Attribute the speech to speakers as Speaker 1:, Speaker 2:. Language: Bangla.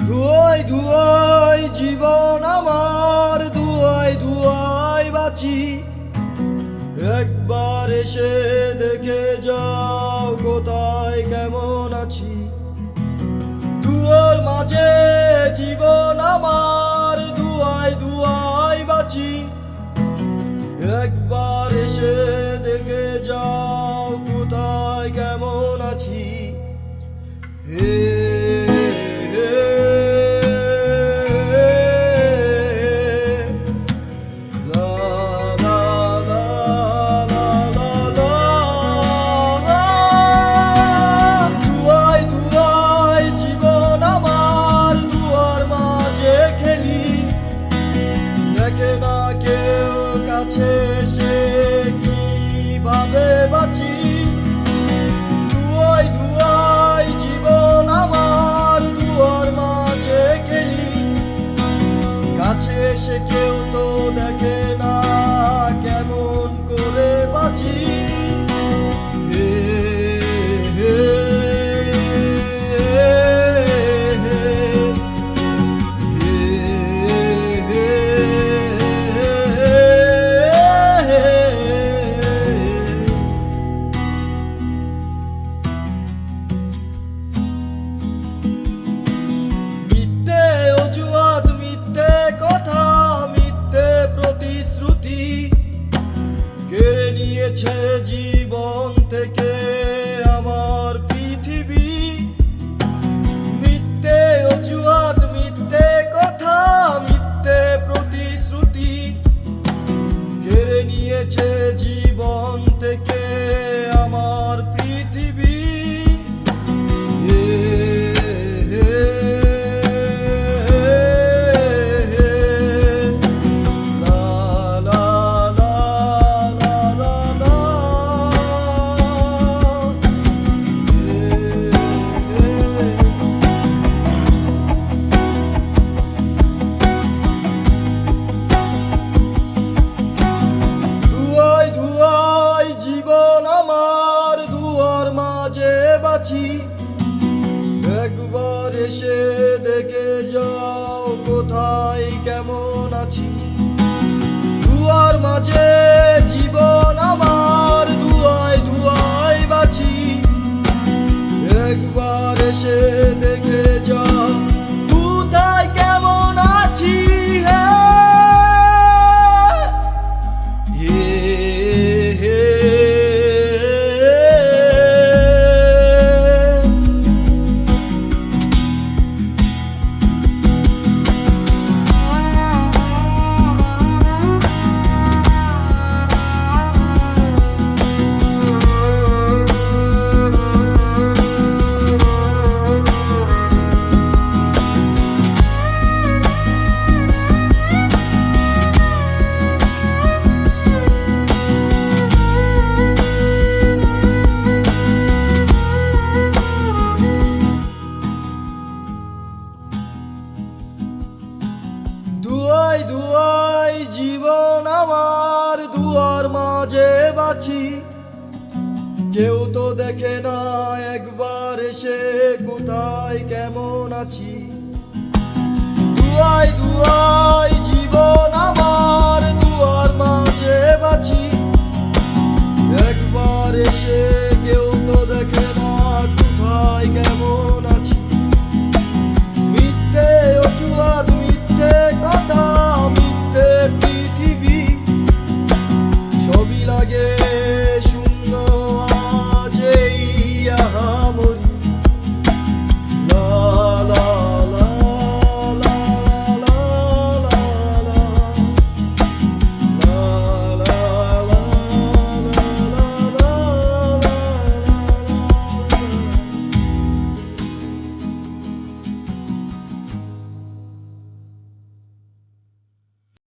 Speaker 1: ধুয়াই ধুয়াই জীবন আমার, ধুয়াই ধুয়াই বাঁচি। একবার এসে দেখে যাও কোথায় কেমন আছি। ধুয়োর মাঝে জীবন আমার, ধুয়াই ধুয়াই বাঁচি। একবার এসে দেখে যাও কোথায় কেমন আছি। হে কাছে সে কিভাবে বাঁচি। ধুয়াই ধুয়াই জীবন আমার, ধুয়ার মাঝে খেলি। কাছে এসে কেউ তো দেখে না কেমন করে বাঁচি। কেড়ে নিয়েছে জীবন থেকে আমার পৃথিবী। মিথ্যে অজুহাত, মিথ্যে কথা, মিথ্যে প্রতিশ্রুতি কেড়ে নিয়েছে জীবন থেকে আমার পৃথিবী। একবার এসে দেখে যাও কোথায় কেমন আছি। ধুয়ার মাঝে জীবন আমার, ধুয়াই ধুয়াই বাঁচি। একবার এসে দেখে যাও কোথায় কেমন আছি। ধুয়াই ধুয়াই জীবন আমার, ধুয়ার মাঝে বাঁচি। কেউ তো দেখে না একবার এসে কোথায় কেমন আছি। ধুয়াই ধুয়াই জীবন আমার, ধুয়ার মাঝে বাঁচি। একবার এসে